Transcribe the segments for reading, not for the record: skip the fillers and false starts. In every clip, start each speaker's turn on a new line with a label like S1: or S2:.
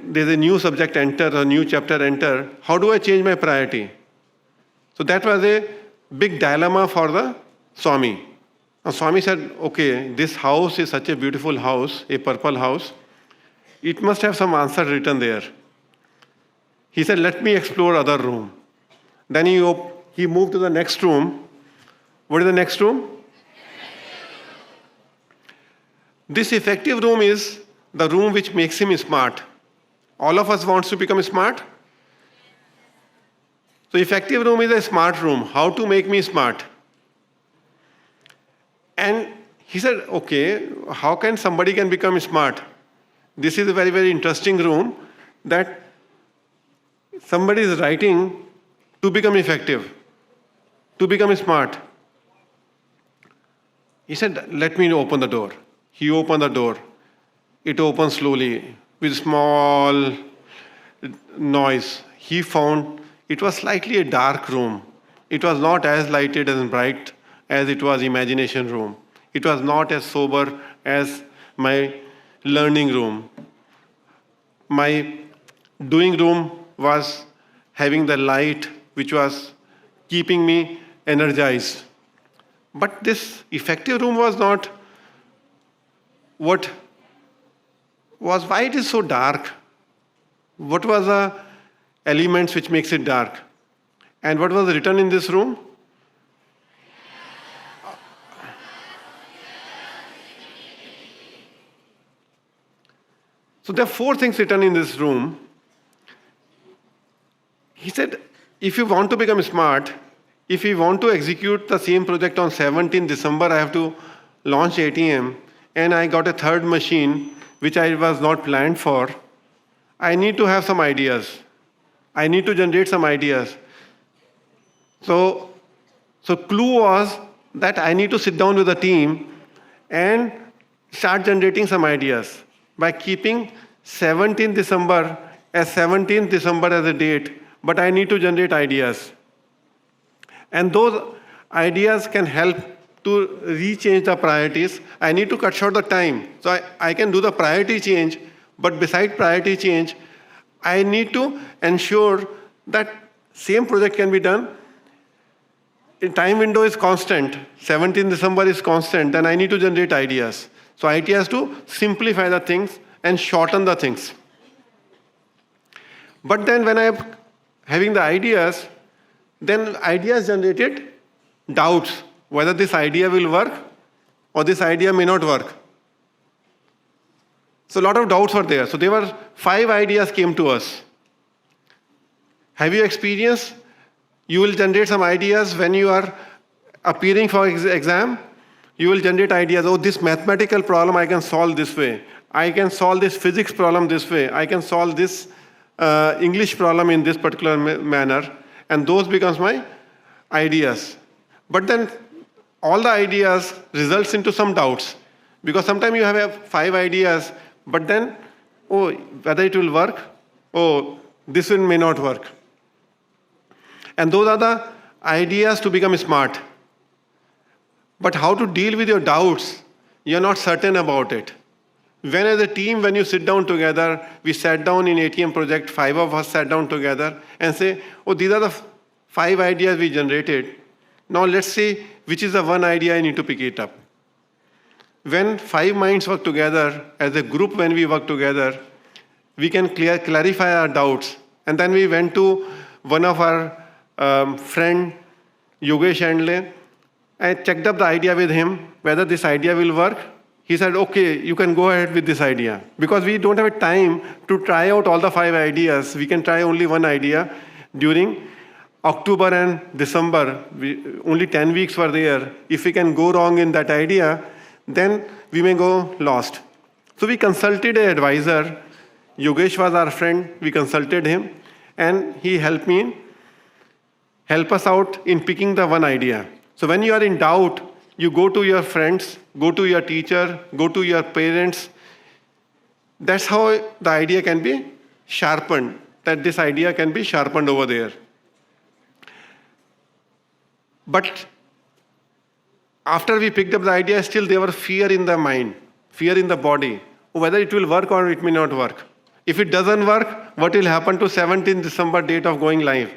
S1: there's a new subject enter, a new chapter enter, how do I change my priority? So that was a big dilemma for the Swami. Now Swami said, okay, this house is such a beautiful house, a purple house. It must have some answer written there. He said, let me explore other room. Then he moved to the next room. What is the next room? This effective room is the room which makes him smart. All of us wants to become smart. So effective room is a smart room. How to make me smart? And he said, okay, how can somebody can become smart? This is a very, very interesting room that somebody is writing to become effective, to become smart. He said, let me open the door. He opened the door. It opened slowly with small noise. He found it was slightly a dark room. It was not as lighted and bright as it was imagination room. It was not as sober as my learning room. My doing room was having the light which was keeping me energized. But this effective room was not what was, why it is so dark? What was the elements which makes it dark? And what was written in this room? So there are 4 things written in this room. He said, if you want to become smart, if you want to execute the same project on 17th December, I have to launch ATM, and I got a third machine, which I was not planned for. I need to have some ideas. I need to generate some ideas. So clue was that I need to sit down with the team and start generating some ideas by keeping 17th December as 17th December as a date, but I need to generate ideas. And those ideas can help to rechange the priorities. I need to cut short the time. So I can do the priority change, but beside priority change, I need to ensure that same project can be done. The time window is constant. 17th December is constant, then I need to generate ideas. So ideas to simplify the things and shorten the things. But then when I'm having the ideas, then ideas generated doubts whether this idea will work or this idea may not work. So a lot of doubts were there. So there were 5 ideas came to us. Have you experienced? You will generate some ideas when you are appearing for exam. You will generate ideas. Oh, this mathematical problem I can solve this way. I can solve this physics problem this way. I can solve this English problem in this particular manner. And those becomes my ideas. But then all the ideas results into some doubts. Because sometimes you have 5 ideas, but then, oh, whether it will work, oh, this one may not work. And those are the ideas to become smart. But how to deal with your doubts, you're not certain about it. When as a team, when you sit down together, we sat down in ATM project, 5 of us sat down together and say, oh, these are the 5 ideas we generated. Now let's see which is the one idea I need to pick it up. When 5 minds work together, as a group when we work together, we can clarify our doubts. And then we went to one of our friend, Yogesh Handle, and checked up the idea with him, whether this idea will work. He said, okay, you can go ahead with this idea. Because we don't have a time to try out all the 5 ideas. We can try only one idea. During October and December, only 10 weeks were there. If we can go wrong in that idea, then we may go lost. So we consulted an advisor. Yogesh was our friend. We consulted him, and he helped us out in picking the one idea. So when you are in doubt, you go to your friends, go to your teacher, go to your parents. That's how the idea can be sharpened, that this idea can be sharpened over there. But after we picked up the idea, still there was fear in the mind, fear in the body, whether it will work or it may not work. If it doesn't work, what will happen to 17th December date of going live?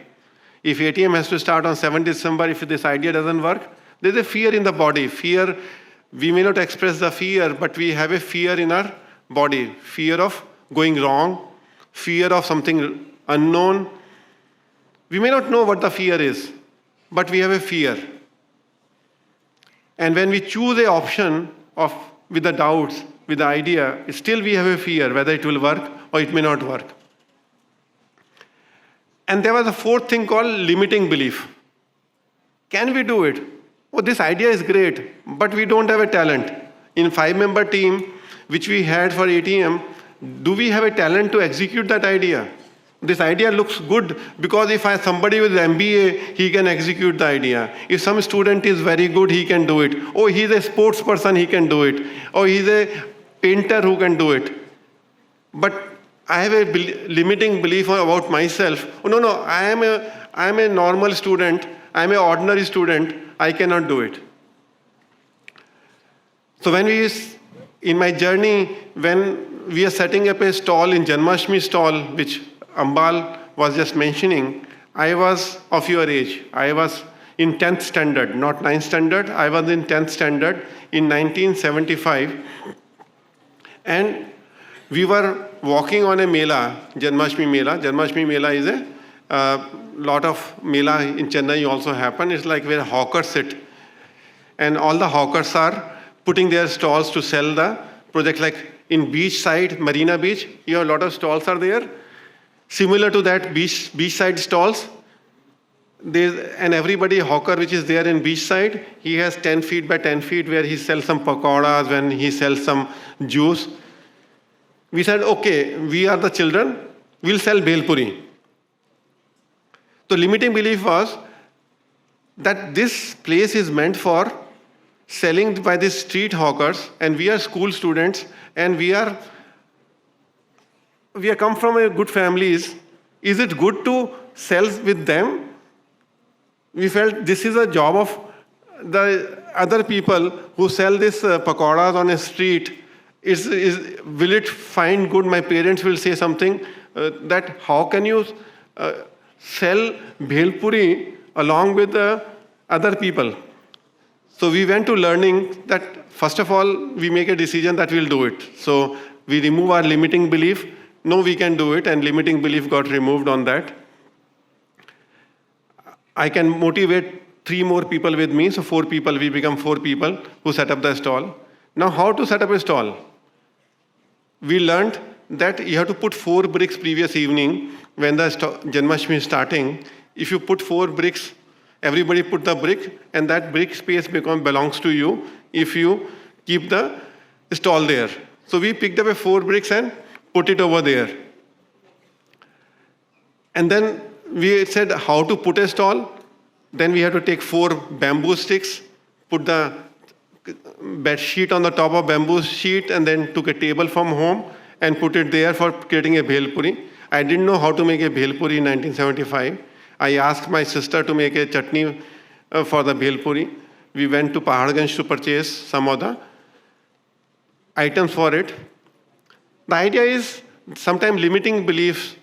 S1: If ATM has to start on 7th December, if this idea doesn't work, there's a fear in the body. Fear, we may not express the fear, but we have a fear in our body. Fear of going wrong, fear of something unknown. We may not know what the fear is, but we have a fear. And when we choose an option with the doubts, with the idea, still we have a fear whether it will work or it may not work. And there was a fourth thing called limiting belief. Can we do it? Oh, this idea is great, but we don't have a talent. In 5-member team, which we had for ATM, do we have a talent to execute that idea? This idea looks good because if somebody with MBA, he can execute the idea. If some student is very good, he can do it. Oh, he's a sports person, he can do it. Oh, he's a painter who can do it. But I have a limiting belief about myself. Oh, no, I am a normal student. I am an ordinary student. I cannot do it. So in my journey, when we are setting up a stall in Janmashtami stall, which Ambal was just mentioning, I was of your age. I was in 10th standard, not 9th standard. I was in 10th standard in 1975. And we were walking on a mela, Janmashtami Mela. Janmashtami Mela is a lot of mela in Chennai also happen. It's like where hawkers sit. And all the hawkers are putting their stalls to sell the project. Like in beach side, Marina Beach, you have a lot of stalls are there. Similar to that beachside stalls, and everybody hawker which is there in beachside, he has 10 feet by 10 feet where he sells some pakoras, when he sells some juice. We said, okay, we are the children, we'll sell bhel puri. So limiting belief was that this place is meant for selling by these street hawkers, and we are school students, and we are come from a good families. Is it good to sell with them? We felt this is a job of the other people who sell this pakoras on a street. Will it find good? My parents will say something that how can you sell bhel puri along with the other people? So we went to learning that first of all, we make a decision that we'll do it. So we remove our limiting belief. No, we can do it, and limiting belief got removed on that. I can motivate 3 more people with me, so 4 people, we become 4 people who set up the stall. Now, how to set up a stall? We learned that you have to put 4 bricks previous evening when the Janmashtami is starting. If you put 4 bricks, everybody put the brick, and that brick space belongs to you if you keep the stall there. So we picked up 4 bricks and put it over there. And then we said how to put a stall. Then we had to take 4 bamboo sticks, put the bed sheet on the top of bamboo sheet, and then took a table from home and put it there for creating a bhel puri. I didn't know how to make a bhel puri in 1975. I asked my sister to make a chutney for the bhel puri. We went to Paharganj to purchase some of the items for it. The idea is sometimes limiting beliefs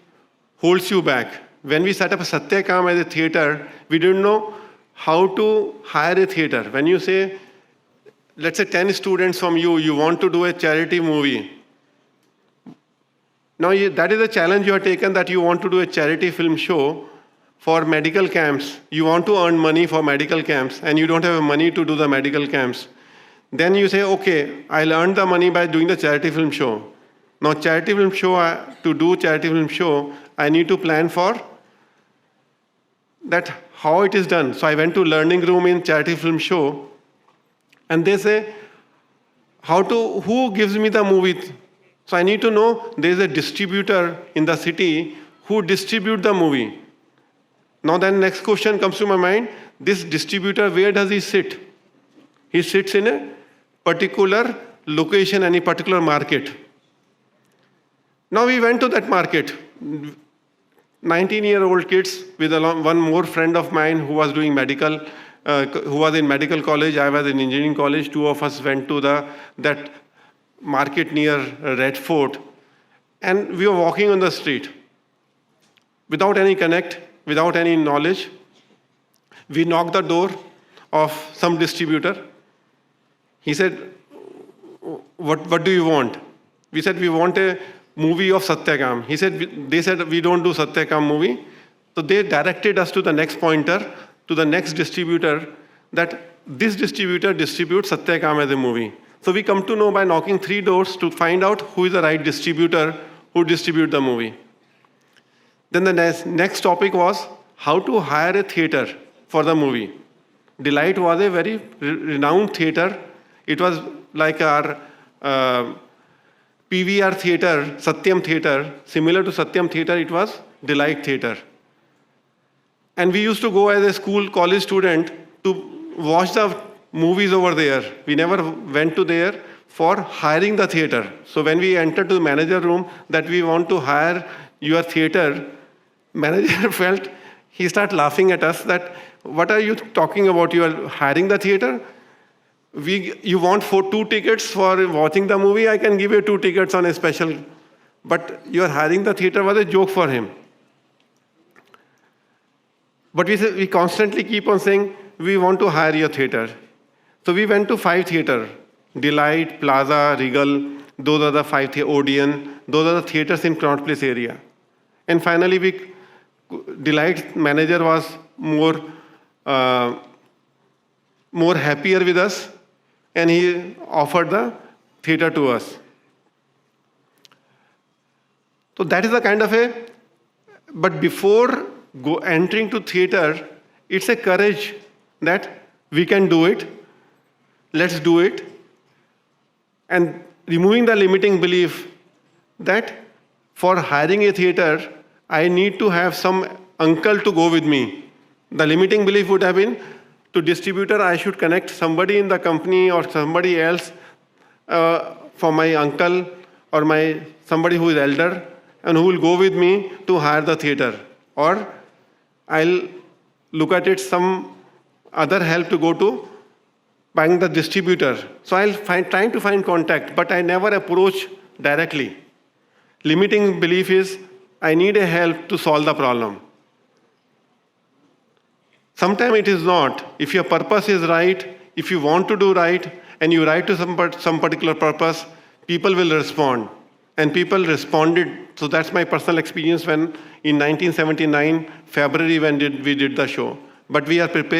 S1: holds you back. When we set up a Satyakam as a theater, we didn't know how to hire a theater. When you say, let's say 10 students from you want to do a charity movie. Now that is a challenge you have taken, that you want to do a charity film show for medical camps. You want to earn money for medical camps and you don't have money to do the medical camps. Then you say, okay, I'll earn the money by doing the charity film show. Now charity film show, to do charity film show, I need to plan for that how it is done. So I went to learning room in charity film show, and they say, who gives me the movie? So I need to know there is a distributor in the city who distribute the movie. Now then next question comes to my mind, this distributor, where does he sit? He sits in a particular location, any particular market. Now we went to that market. 19-year-old kids with one more friend of mine who was doing medical, who was in medical college. I was in engineering college. 2 of us went to that market near Red Fort. And we were walking on the street without any connect, without any knowledge. We knocked the door of some distributor. He said, what do you want? We said, we want a movie of Satyakam. They said, we don't do Satyakam movie. So they directed us to the next pointer, to the next distributor, that this distributor distributes Satyakam as a movie. So we come to know by knocking 3 doors to find out who is the right distributor who distributes the movie. Then the next topic was how to hire a theater for the movie. Delight was a very renowned theater. It was like our PVR theater, Satyam theater. Similar to Satyam theater, it was Delight theater. And we used to go as a school, college student to watch the movies over there. We never went to there for hiring the theater. So when we entered to the manager room that we want to hire your theater, manager felt, he started laughing at us that, what are you talking about? You are hiring the theater? You want 2 tickets for watching the movie? I can give you 2 tickets on a special. But you are hiring the theater was a joke for him. But we constantly keep on saying, we want to hire your theater. So we went to 5 theaters. Delight, Plaza, Regal, those are the 5 Odeon, those are the theaters in Connaught Place area. And finally, Delight manager was more happier with us, and he offered the theater to us. So that is the kind of but before entering to theater, it's a courage that we can do it, let's do it, and removing the limiting belief that for hiring a theater, I need to have some uncle to go with me. The limiting belief would have been, to distributor, I should connect somebody in the company or somebody else for my uncle or somebody who is elder and who will go with me to hire the theater. Or I'll look at it some other help to go to buying the distributor. So I'll trying to find contact, but I never approach directly. Limiting belief is, I need a help to solve the problem. Sometimes it is not. If your purpose is right, if you want to do right, and you write to some particular purpose, people will respond. And people responded. So that's my personal experience when in 1979, February, when we did the show. But we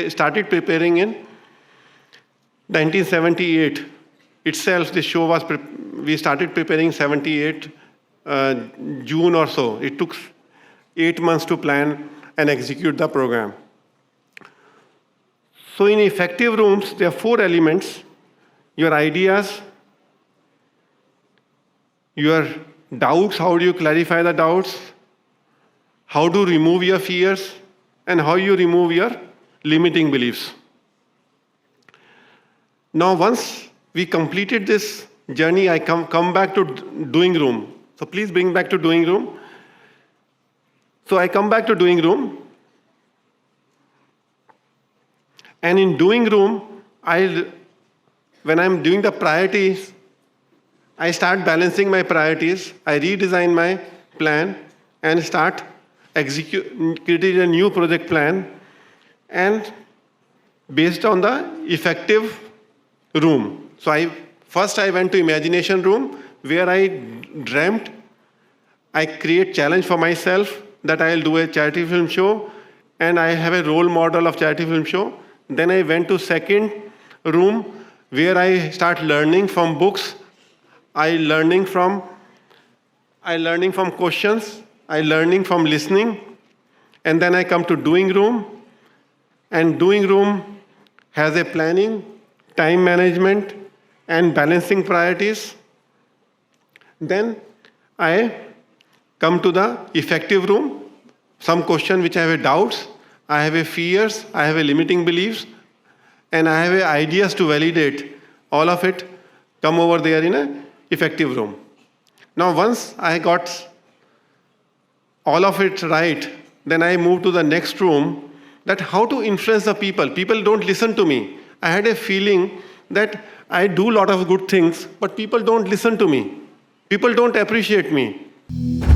S1: started preparing in 1978 itself. The show was, we started preparing 78 June or so. It took 8 months to plan and execute the program. So in effective rooms, there are 4 elements: your ideas, your doubts, how do you clarify the doubts, how to remove your fears, and how you remove your limiting beliefs. Now, once we completed this journey, I come back to doing room. So please bring back to doing room. So I come back to doing room. And in doing room, when I'm doing the priorities, I start balancing my priorities. I redesign my plan and start creating a new project plan, and based on the effective room. So first I went to imagination room, where I dreamt, I create challenge for myself that I'll do a charity film show, and I have a role model of charity film show. Then I went to second room, where I start learning from books, I learning from questions, I learning from listening, and then I come to doing room, and doing room has a planning, time management, and balancing priorities. Then I come to the effective room, some question which I have doubts, I have fears, I have limiting beliefs, and I have ideas to validate. All of it come over there in a effective room. Now once I got all of it right, then I move to the next room, that how to influence the people. People don't listen to me. I had a feeling that I do a lot of good things, but people don't listen to me. People don't appreciate me.
S2: you.